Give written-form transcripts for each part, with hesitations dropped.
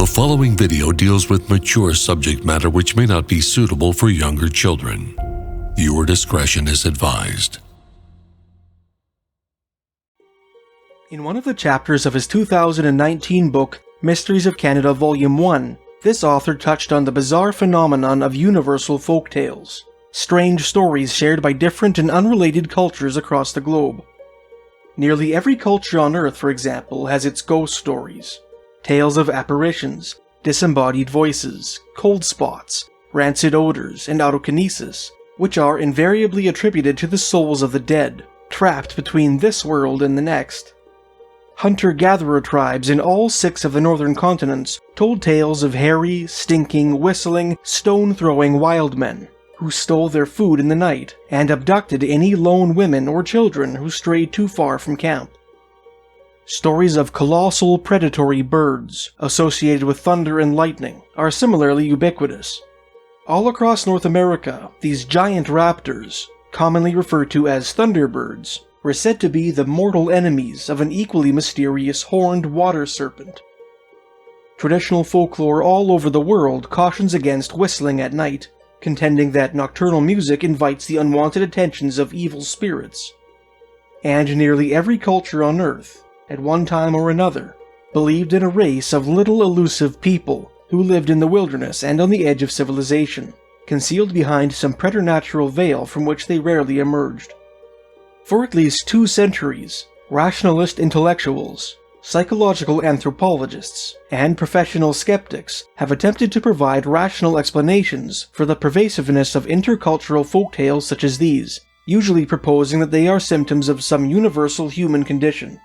The following video deals with mature subject matter which may not be suitable for younger children. Viewer discretion is advised. In one of the chapters of his 2019 book, Mysteries of Canada Volume 1, this author touched on the bizarre phenomenon of universal folktales, strange stories shared by different and unrelated cultures across the globe. Nearly every culture on Earth, for example, has its ghost stories. Tales of apparitions, disembodied voices, cold spots, rancid odors, and autokinesis, which are invariably attributed to the souls of the dead, trapped between this world and the next. Hunter-gatherer tribes in all 6 of the northern continents told tales of hairy, stinking, whistling, stone-throwing wild men who stole their food in the night and abducted any lone women or children who strayed too far from camp. Stories of colossal predatory birds associated with thunder and lightning are similarly ubiquitous. All across North America, these giant raptors, commonly referred to as thunderbirds, were said to be the mortal enemies of an equally mysterious horned water serpent. Traditional folklore all over the world cautions against whistling at night, contending that nocturnal music invites the unwanted attentions of evil spirits. And nearly every culture on Earth, at one time or another, believed in a race of little elusive people who lived in the wilderness and on the edge of civilization, concealed behind some preternatural veil from which they rarely emerged. For at least 2 centuries, rationalist intellectuals, psychological anthropologists, and professional skeptics have attempted to provide rational explanations for the pervasiveness of intercultural folktales such as these, usually proposing that they are symptoms of some universal human condition.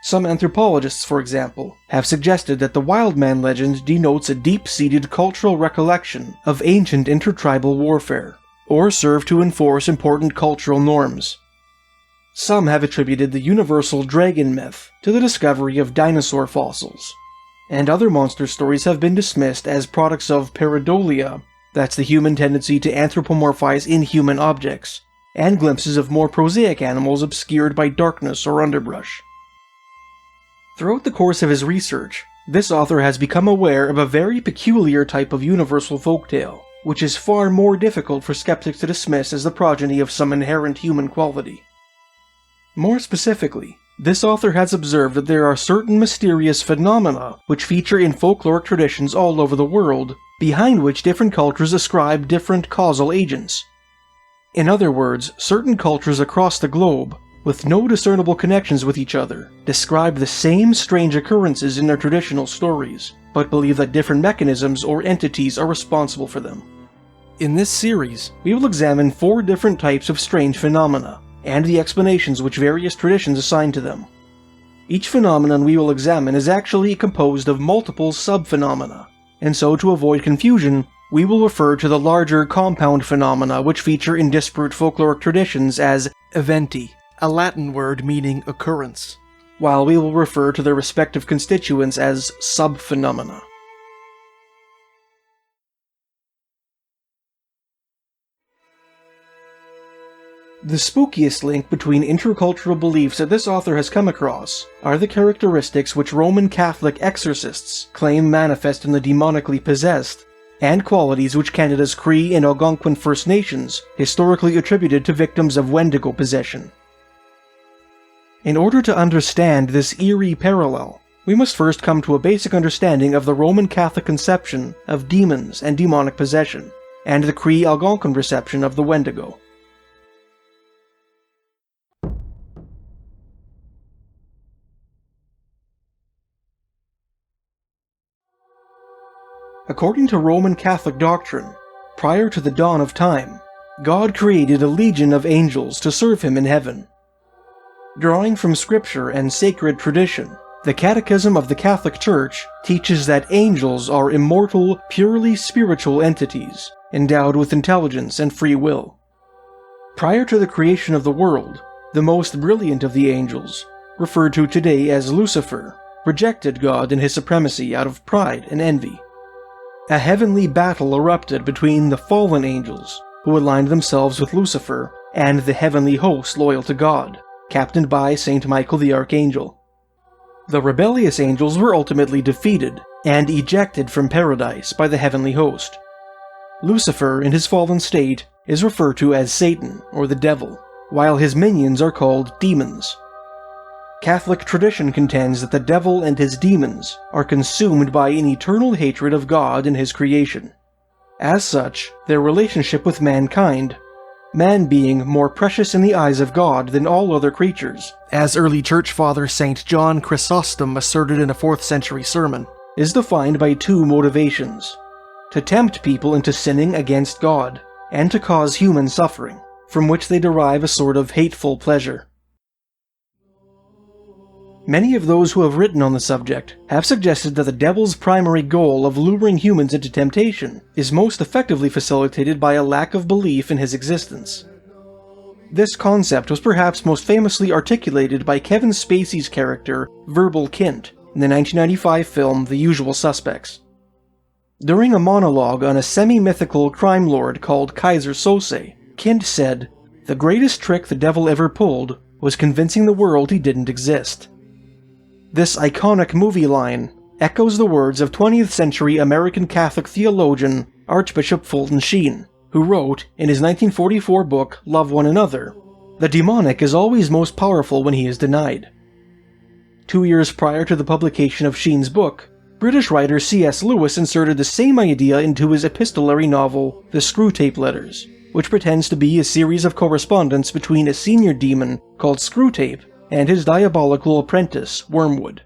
Some anthropologists, for example, have suggested that the wild man legend denotes a deep-seated cultural recollection of ancient intertribal warfare, or serve to enforce important cultural norms. Some have attributed the universal dragon myth to the discovery of dinosaur fossils, and other monster stories have been dismissed as products of pareidolia, that's the human tendency to anthropomorphize inhuman objects, and glimpses of more prosaic animals obscured by darkness or underbrush. Throughout the course of his research, this author has become aware of a very peculiar type of universal folktale, which is far more difficult for skeptics to dismiss as the progeny of some inherent human quality. More specifically, this author has observed that there are certain mysterious phenomena which feature in folkloric traditions all over the world, behind which different cultures ascribe different causal agents. In other words, certain cultures across the globe, with no discernible connections with each other, describe the same strange occurrences in their traditional stories, but believe that different mechanisms or entities are responsible for them. In this series, we will examine 4 different types of strange phenomena, and the explanations which various traditions assign to them. Each phenomenon we will examine is actually composed of multiple sub-phenomena, and so to avoid confusion, we will refer to the larger compound phenomena which feature in disparate folkloric traditions as Eventi, a Latin word meaning occurrence, while we will refer to their respective constituents as sub-phenomena. The spookiest link between intercultural beliefs that this author has come across are the characteristics which Roman Catholic exorcists claim manifest in the demonically possessed, and qualities which Canada's Cree and Algonquin First Nations historically attributed to victims of Wendigo possession. In order to understand this eerie parallel, we must first come to a basic understanding of the Roman Catholic conception of demons and demonic possession, and the Cree-Algonquin reception of the Wendigo. According to Roman Catholic doctrine, prior to the dawn of time, God created a legion of angels to serve him in heaven. Drawing from scripture and sacred tradition, the Catechism of the Catholic Church teaches that angels are immortal, purely spiritual entities, endowed with intelligence and free will. Prior to the creation of the world, the most brilliant of the angels, referred to today as Lucifer, rejected God and his supremacy out of pride and envy. A heavenly battle erupted between the fallen angels, who aligned themselves with Lucifer, and the heavenly host loyal to God, captained by Saint Michael the Archangel. The rebellious angels were ultimately defeated, and ejected from paradise by the heavenly host. Lucifer, in his fallen state, is referred to as Satan, or the devil, while his minions are called demons. Catholic tradition contends that the devil and his demons are consumed by an eternal hatred of God and his creation. As such, their relationship with mankind, man being more precious in the eyes of God than all other creatures, as early church father St. John Chrysostom asserted in a 4th century sermon, is defined by two motivations: to tempt people into sinning against God, and to cause human suffering, from which they derive a sort of hateful pleasure. Many of those who have written on the subject have suggested that the devil's primary goal of luring humans into temptation is most effectively facilitated by a lack of belief in his existence. This concept was perhaps most famously articulated by Kevin Spacey's character, Verbal Kint, in the 1995 film The Usual Suspects. During a monologue on a semi-mythical crime lord called Kaiser Sose, Kint said, "The greatest trick the devil ever pulled was convincing the world he didn't exist." This iconic movie line echoes the words of 20th century American Catholic theologian Archbishop Fulton Sheen, who wrote, in his 1944 book Love One Another, "The demonic is always most powerful when he is denied." 2 years prior to the publication of Sheen's book, British writer C.S. Lewis inserted the same idea into his epistolary novel The Screwtape Letters, which pretends to be a series of correspondence between a senior demon called Screwtape and his diabolical apprentice, Wormwood.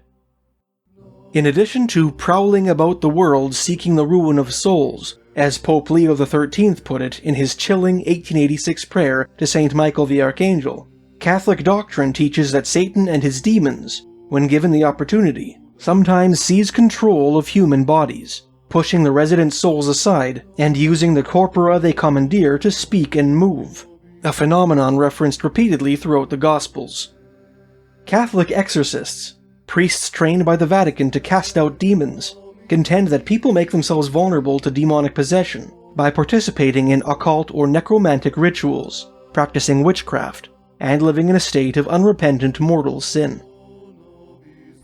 In addition to prowling about the world seeking the ruin of souls, as Pope Leo XIII put it in his chilling 1886 prayer to St. Michael the Archangel, Catholic doctrine teaches that Satan and his demons, when given the opportunity, sometimes seize control of human bodies, pushing the resident souls aside and using the corpora they commandeer to speak and move, a phenomenon referenced repeatedly throughout the Gospels. Catholic exorcists, priests trained by the Vatican to cast out demons, contend that people make themselves vulnerable to demonic possession by participating in occult or necromantic rituals, practicing witchcraft, and living in a state of unrepentant mortal sin.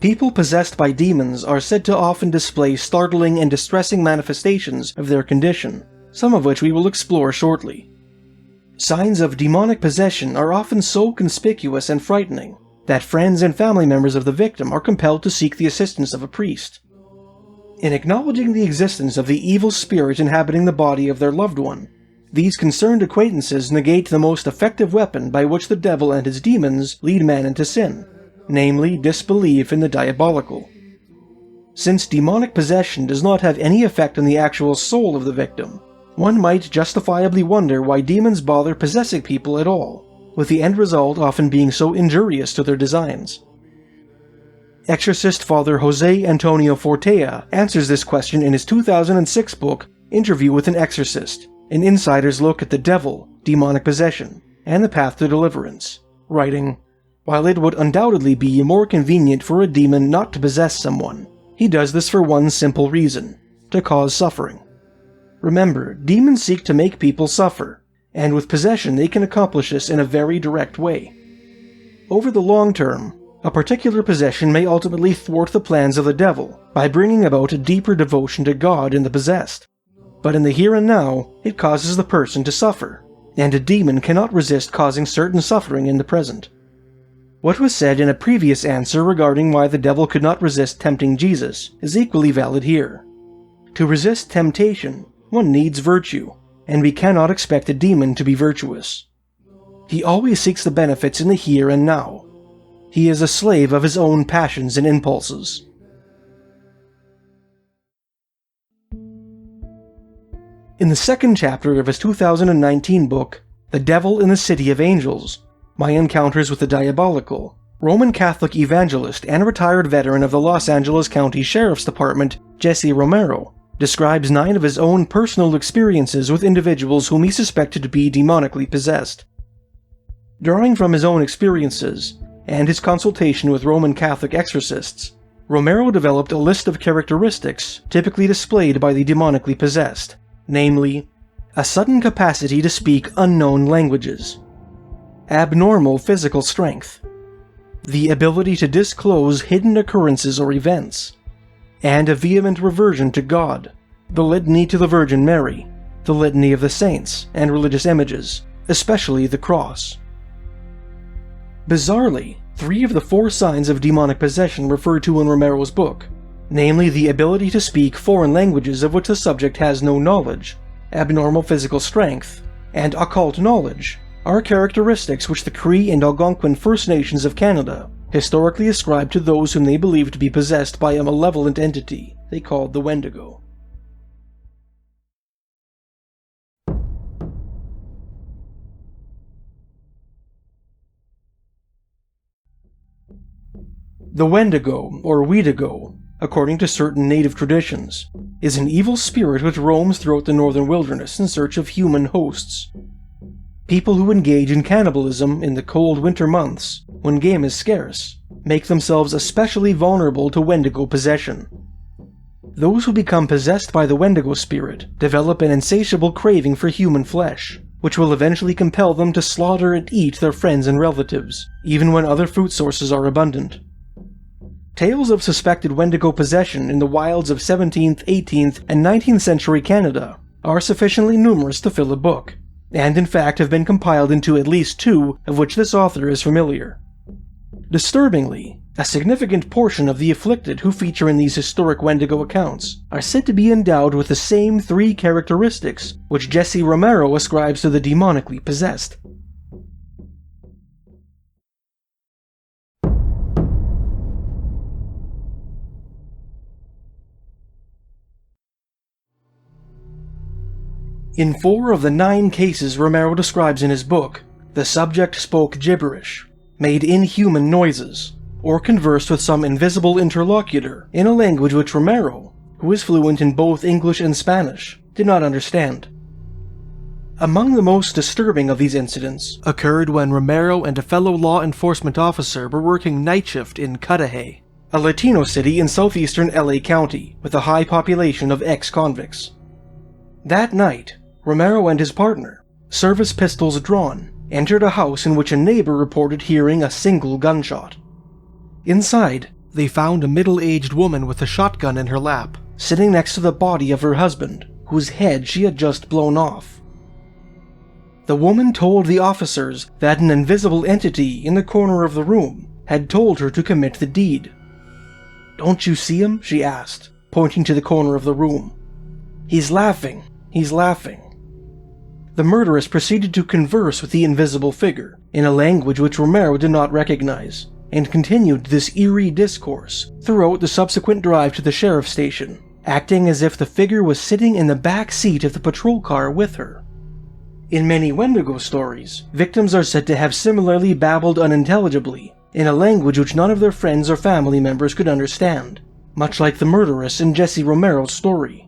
People possessed by demons are said to often display startling and distressing manifestations of their condition, some of which we will explore shortly. Signs of demonic possession are often so conspicuous and frightening that friends and family members of the victim are compelled to seek the assistance of a priest. In acknowledging the existence of the evil spirit inhabiting the body of their loved one, these concerned acquaintances negate the most effective weapon by which the devil and his demons lead man into sin, namely disbelief in the diabolical. Since demonic possession does not have any effect on the actual soul of the victim, one might justifiably wonder why demons bother possessing people at all, with the end result often being so injurious to their designs. Exorcist Father Jose Antonio Fortea answers this question in his 2006 book, Interview with an Exorcist, an insider's look at the devil, demonic possession, and the path to deliverance, writing, "While it would undoubtedly be more convenient for a demon not to possess someone, he does this for one simple reason: to cause suffering. Remember, demons seek to make people suffer, and with possession they can accomplish this in a very direct way. Over the long term, a particular possession may ultimately thwart the plans of the devil by bringing about a deeper devotion to God in the possessed. But in the here and now, it causes the person to suffer, and a demon cannot resist causing certain suffering in the present." What was said in a previous answer regarding why the devil could not resist tempting Jesus is equally valid here. To resist temptation, one needs virtue, and we cannot expect a demon to be virtuous. He always seeks the benefits in the here and now. He is a slave of his own passions and impulses. In the second chapter of his 2019 book, The Devil in the City of Angels, My Encounters with the Diabolical, Roman Catholic evangelist and retired veteran of the Los Angeles County Sheriff's Department, Jesse Romero, describes 9 of his own personal experiences with individuals whom he suspected to be demonically possessed. Drawing from his own experiences, and his consultation with Roman Catholic exorcists, Romero developed a list of characteristics typically displayed by the demonically possessed, namely, a sudden capacity to speak unknown languages, abnormal physical strength, the ability to disclose hidden occurrences or events, and a vehement reversion to God, the Litany to the Virgin Mary, the Litany of the Saints, and religious images, especially the cross. Bizarrely, 3 of the 4 signs of demonic possession referred to in Romero's book, namely the ability to speak foreign languages of which the subject has no knowledge, abnormal physical strength, and occult knowledge, are characteristics which the Cree and Algonquin First Nations of Canada historically ascribed to those whom they believed to be possessed by a malevolent entity they called the Wendigo. The Wendigo, or Weedigo, according to certain native traditions, is an evil spirit which roams throughout the northern wilderness in search of human hosts. People who engage in cannibalism in the cold winter months, when game is scarce, make themselves especially vulnerable to Wendigo possession. Those who become possessed by the Wendigo spirit develop an insatiable craving for human flesh, which will eventually compel them to slaughter and eat their friends and relatives, even when other food sources are abundant. Tales of suspected Wendigo possession in the wilds of 17th, 18th, and 19th century Canada are sufficiently numerous to fill a book, and in fact have been compiled into at least 2 of which this author is familiar. Disturbingly, a significant portion of the afflicted who feature in these historic Wendigo accounts are said to be endowed with the same 3 characteristics which Jesse Romero ascribes to the demonically possessed. In 4 of the 9 cases Romero describes in his book, the subject spoke gibberish, made inhuman noises, or conversed with some invisible interlocutor in a language which Romero, who is fluent in both English and Spanish, did not understand. Among the most disturbing of these incidents occurred when Romero and a fellow law enforcement officer were working night shift in Cudahy, a Latino city in southeastern LA County with a high population of ex-convicts. That night, Romero and his partner, service pistols drawn, entered a house in which a neighbor reported hearing a single gunshot. Inside, they found a middle-aged woman with a shotgun in her lap, sitting next to the body of her husband, whose head she had just blown off. The woman told the officers that an invisible entity in the corner of the room had told her to commit the deed. "Don't you see him?" she asked, pointing to the corner of the room. "He's laughing. He's laughing." The murderess proceeded to converse with the invisible figure, in a language which Romero did not recognize, and continued this eerie discourse throughout the subsequent drive to the sheriff's station, acting as if the figure was sitting in the back seat of the patrol car with her. In many Wendigo stories, victims are said to have similarly babbled unintelligibly, in a language which none of their friends or family members could understand, much like the murderess in Jesse Romero's story.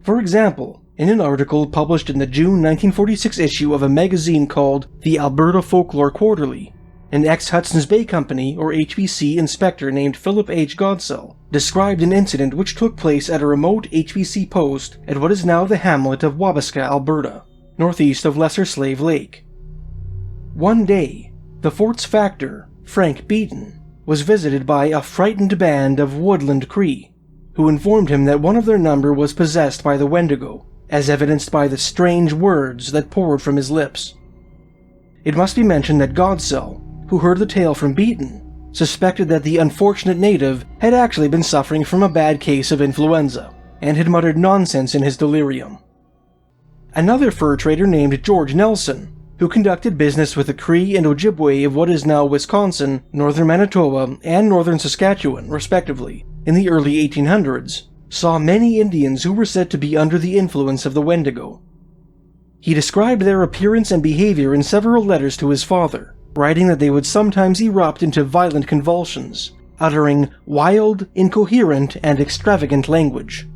For example, in an article published in the June 1946 issue of a magazine called The Alberta Folklore Quarterly, an ex-Hudson's Bay Company or HBC inspector named Philip H. Godsell described an incident which took place at a remote HBC post at what is now the hamlet of Wabasca, Alberta, northeast of Lesser Slave Lake. One day, the fort's factor, Frank Beaton, was visited by a frightened band of woodland Cree, who informed him that one of their number was possessed by the Wendigo, as evidenced by the strange words that poured from his lips. It must be mentioned that Godsell, who heard the tale from Beaton, suspected that the unfortunate native had actually been suffering from a bad case of influenza, and had muttered nonsense in his delirium. Another fur trader named George Nelson, who conducted business with the Cree and Ojibwe of what is now Wisconsin, northern Manitoba, and northern Saskatchewan, respectively, in the early 1800s, saw many Indians who were said to be under the influence of the Wendigo. He described their appearance and behavior in several letters to his father, writing that they would sometimes erupt into violent convulsions, uttering wild, incoherent, and extravagant language.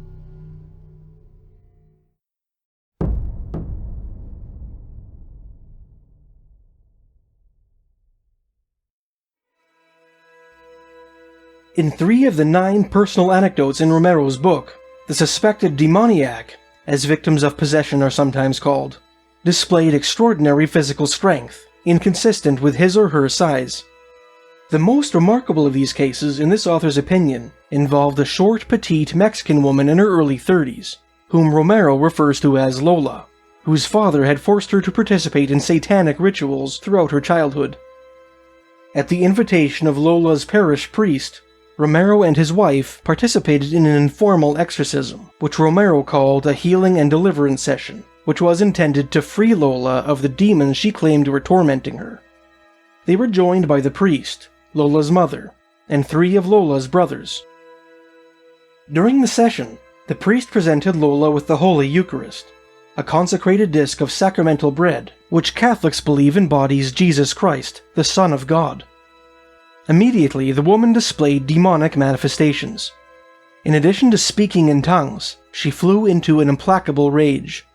In 3 of the 9 personal anecdotes in Romero's book, the suspected demoniac, as victims of possession are sometimes called, displayed extraordinary physical strength, inconsistent with his or her size. The most remarkable of these cases, in this author's opinion, involved a short, petite Mexican woman in her early 30s, whom Romero refers to as Lola, whose father had forced her to participate in satanic rituals throughout her childhood. At the invitation of Lola's parish priest, Romero and his wife participated in an informal exorcism, which Romero called a healing and deliverance session, which was intended to free Lola of the demons she claimed were tormenting her. They were joined by the priest, Lola's mother, and 3 of Lola's brothers. During the session, the priest presented Lola with the Holy Eucharist, a consecrated disc of sacramental bread, which Catholics believe embodies Jesus Christ, the Son of God. Immediately, the woman displayed demonic manifestations. In addition to speaking in tongues, she flew into an implacable rage.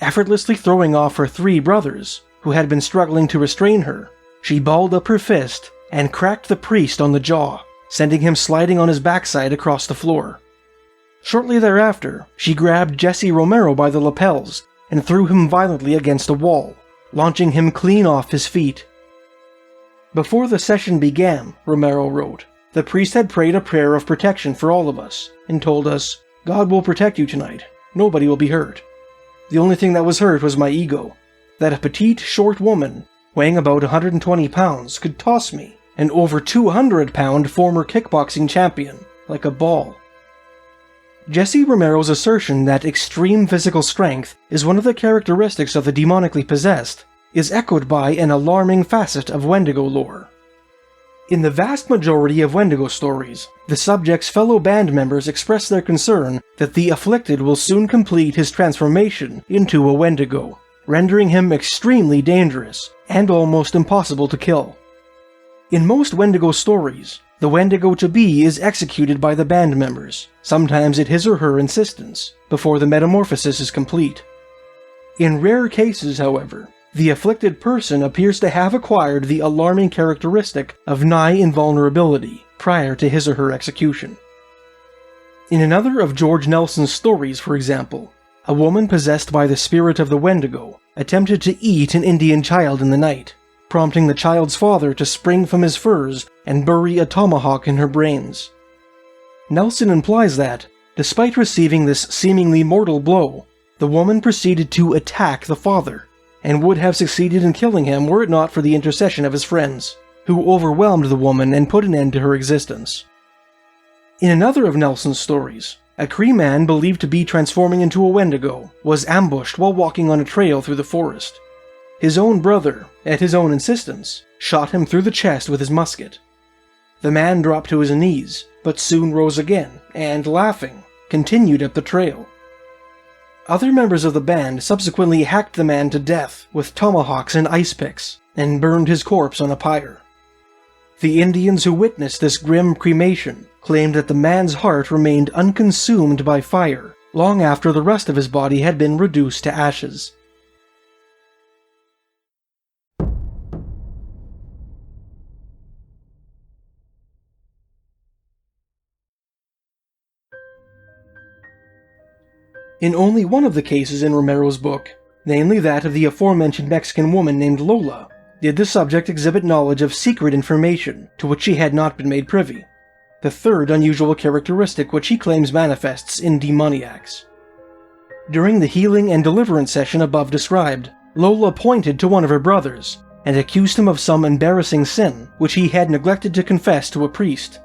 Effortlessly throwing off her 3 brothers, who had been struggling to restrain her, she balled up her fist and cracked the priest on the jaw, sending him sliding on his backside across the floor. Shortly thereafter, she grabbed Jesse Romero by the lapels and threw him violently against a wall, launching him clean off his feet. Before the session began, Romero wrote, the priest had prayed a prayer of protection for all of us and told us, God will protect you tonight. Nobody will be hurt. The only thing that was hurt was my ego, that a petite, short woman, weighing about 120 pounds, could toss me, an over 200-pound former kickboxing champion, like a ball. Jesse Romero's assertion that extreme physical strength is one of the characteristics of the demonically possessed is echoed by an alarming facet of Wendigo lore. In the vast majority of Wendigo stories, the subject's fellow band members express their concern that the afflicted will soon complete his transformation into a Wendigo, rendering him extremely dangerous and almost impossible to kill. In most Wendigo stories, the Wendigo-to-be is executed by the band members, sometimes at his or her insistence, before the metamorphosis is complete. In rare cases, however, the afflicted person appears to have acquired the alarming characteristic of nigh invulnerability prior to his or her execution. In another of George Nelson's stories, for example, a woman possessed by the spirit of the Wendigo attempted to eat an Indian child in the night, prompting the child's father to spring from his furs and bury a tomahawk in her brains. Nelson implies that, despite receiving this seemingly mortal blow, the woman proceeded to attack the father, and would have succeeded in killing him were it not for the intercession of his friends, who overwhelmed the woman and put an end to her existence. In another of Nelson's stories, a Cree man believed to be transforming into a Wendigo was ambushed while walking on a trail through the forest. His own brother, at his own insistence, shot him through the chest with his musket. The man dropped to his knees, but soon rose again, and, laughing, continued up the trail. Other members of the band subsequently hacked the man to death with tomahawks and ice picks, and burned his corpse on a pyre. The Indians who witnessed this grim cremation claimed that the man's heart remained unconsumed by fire long after the rest of his body had been reduced to ashes. In only one of the cases in Romero's book, namely that of the aforementioned Mexican woman named Lola, did the subject exhibit knowledge of secret information to which she had not been made privy, the third unusual characteristic which he claims manifests in demoniacs. During the healing and deliverance session above described, Lola pointed to one of her brothers and accused him of some embarrassing sin which he had neglected to confess to a priest.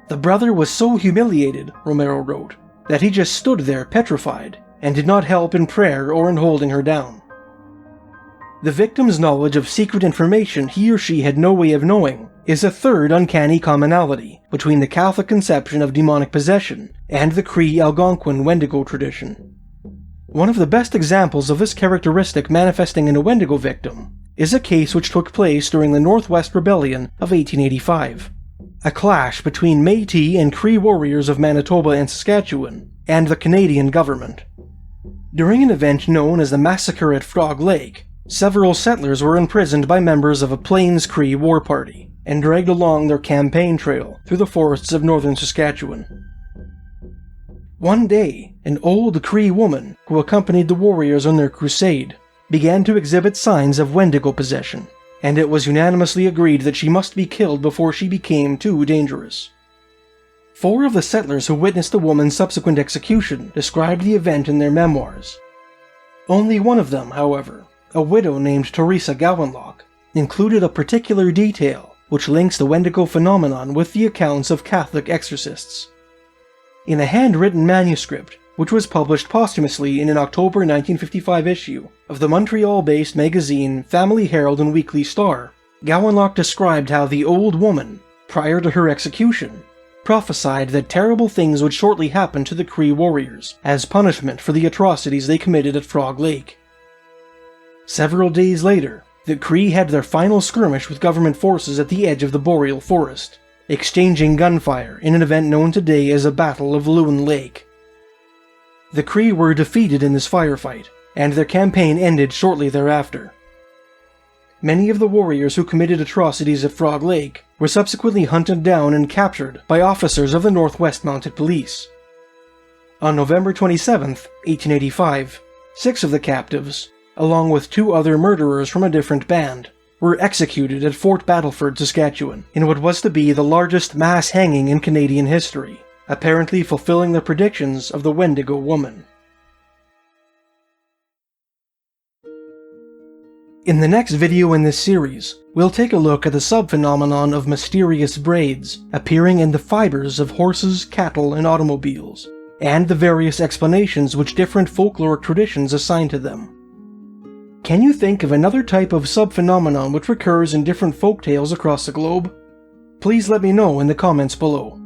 The brother was so humiliated, Romero wrote, that he just stood there petrified, and did not help in prayer or in holding her down. The victim's knowledge of secret information he or she had no way of knowing is a third uncanny commonality between the Catholic conception of demonic possession and the Cree-Algonquin Wendigo tradition. One of the best examples of this characteristic manifesting in a Wendigo victim is a case which took place during the Northwest Rebellion of 1885. A clash between Métis and Cree warriors of Manitoba and Saskatchewan, and the Canadian government. During an event known as the Massacre at Frog Lake, several settlers were imprisoned by members of a Plains Cree war party, and dragged along their campaign trail through the forests of northern Saskatchewan. One day, an old Cree woman, who accompanied the warriors on their crusade, began to exhibit signs of Wendigo possession, and it was unanimously agreed that she must be killed before she became too dangerous. 4 of the settlers who witnessed the woman's subsequent execution described the event in their memoirs. Only one of them, however, a widow named Teresa Gowanlock, included a particular detail which links the Wendigo phenomenon with the accounts of Catholic exorcists. In a handwritten manuscript, which was published posthumously in an October 1955 issue of the Montreal-based magazine Family Herald and Weekly Star, Gowanlock described how the old woman, prior to her execution, prophesied that terrible things would shortly happen to the Cree warriors as punishment for the atrocities they committed at Frog Lake. Several days later, the Cree had their final skirmish with government forces at the edge of the boreal forest, exchanging gunfire in an event known today as the Battle of Loon Lake. The Cree were defeated in this firefight, and their campaign ended shortly thereafter. Many of the warriors who committed atrocities at Frog Lake were subsequently hunted down and captured by officers of the Northwest Mounted Police. On November 27, 1885, 6 of the captives, along with 2 other murderers from a different band, were executed at Fort Battleford, Saskatchewan, in what was to be the largest mass hanging in Canadian history, apparently fulfilling the predictions of the Wendigo woman. In the next video in this series, we'll take a look at the subphenomenon of mysterious braids appearing in the fibers of horses, cattle, and automobiles, and the various explanations which different folkloric traditions assign to them. Can you think of another type of subphenomenon which recurs in different folktales across the globe? Please let me know in the comments below.